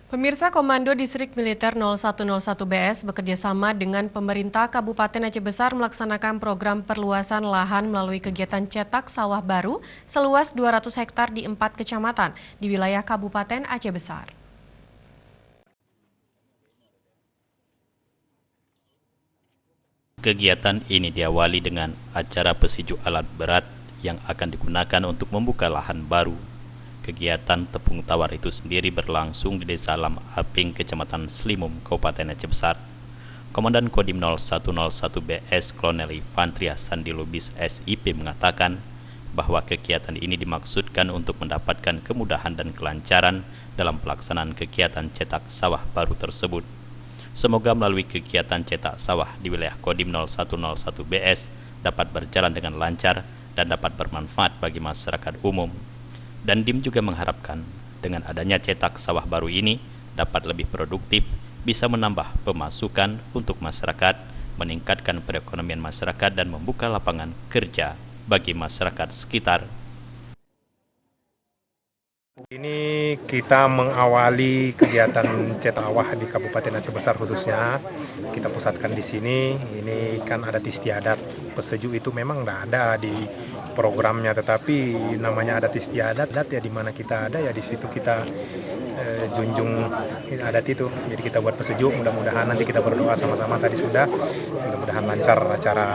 Pemirsa Komando Distrik Militer 0101 BS bekerjasama dengan pemerintah Kabupaten Aceh Besar melaksanakan program perluasan lahan melalui kegiatan cetak sawah baru seluas 200 hektar di 4 kecamatan di wilayah Kabupaten Aceh Besar. Kegiatan ini diawali dengan acara pesiju alat berat yang akan digunakan untuk membuka lahan baru. Kegiatan tepung tawar itu sendiri berlangsung di Desa Lam Aping, Kecamatan Slimum, Kabupaten Aceh Besar. Komandan Kodim 0101 BS Kolonel Infantri Sandi Lubis SIP mengatakan bahwa kegiatan ini dimaksudkan untuk mendapatkan kemudahan dan kelancaran dalam pelaksanaan kegiatan cetak sawah baru tersebut. Semoga melalui kegiatan cetak sawah di wilayah Kodim 0101 BS dapat berjalan dengan lancar dan dapat bermanfaat bagi masyarakat umum. Dan DIM juga mengharapkan dengan adanya cetak sawah baru ini dapat lebih produktif, bisa menambah pemasukan untuk masyarakat, meningkatkan perekonomian masyarakat dan membuka lapangan kerja bagi masyarakat sekitar. Ini kita mengawali kegiatan cetak sawah di Kabupaten Aceh Besar khususnya. Kita pusatkan di sini. Ini kan adat istiadat. Pesejuk itu memang tidak ada di programnya, tetapi namanya adat istiadat ya di mana kita ada ya di situ kita junjung adat itu. Jadi kita buat pesejuk, mudah-mudahan nanti kita berdoa sama-sama tadi sudah. Mudah-mudahan lancar acara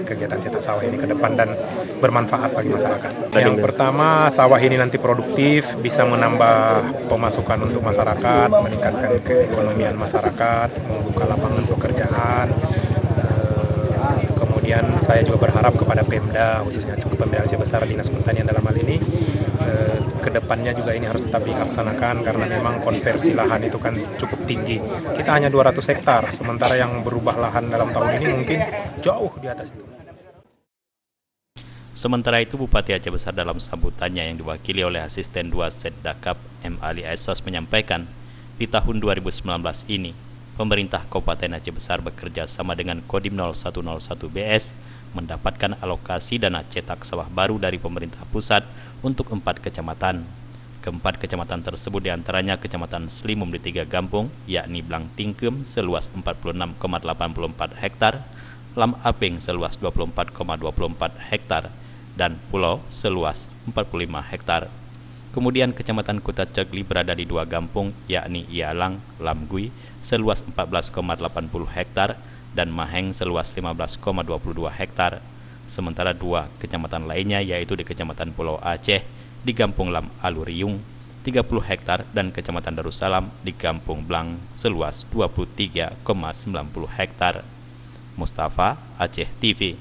kegiatan cetak sawah ini ke depan dan bermanfaat bagi masyarakat. Yang pertama, sawah ini nanti produktif, bisa menambah pemasukan untuk masyarakat, meningkatkan keekonomian masyarakat, membuka lapangan pekerjaan. Kemudian saya juga berharap kepada Pemda, khususnya Pemda Aceh Besar, Dinas Pertanian dalam hal ini, kedepannya juga ini harus tetap dilaksanakan karena memang konversi lahan itu kan cukup tinggi. Kita hanya 200 hektar, sementara yang berubah lahan dalam tahun ini mungkin jauh di atas itu. Sementara itu, Bupati Aceh Besar dalam sambutannya yang diwakili oleh Asisten 2 Setdakap M. Ali Esos menyampaikan, di tahun 2019 ini, pemerintah Kabupaten Aceh Besar bekerja sama dengan Kodim 0101 BS mendapatkan alokasi dana cetak sawah baru dari pemerintah pusat untuk 4 kecamatan. Keempat kecamatan tersebut diantaranya Kecamatan Slimum di 3 kampung, yakni Blang Tingkem seluas 46,84 hektar, Lam Aping seluas 24,24 hektar, dan Pulau seluas 45 hektar. Kemudian Kecamatan Kuta Cegli berada di 2 kampung, yakni Ialang, Lam Gui seluas 14,80 hektar, dan Maheng seluas 15,22 hektar. Sementara 2 kecamatan lainnya yaitu di Kecamatan Pulau Aceh di Kampung Lam Aluriung 30 hektar dan Kecamatan Darussalam di Kampung Blang seluas 23,90 hektar. Mustafa, Aceh TV.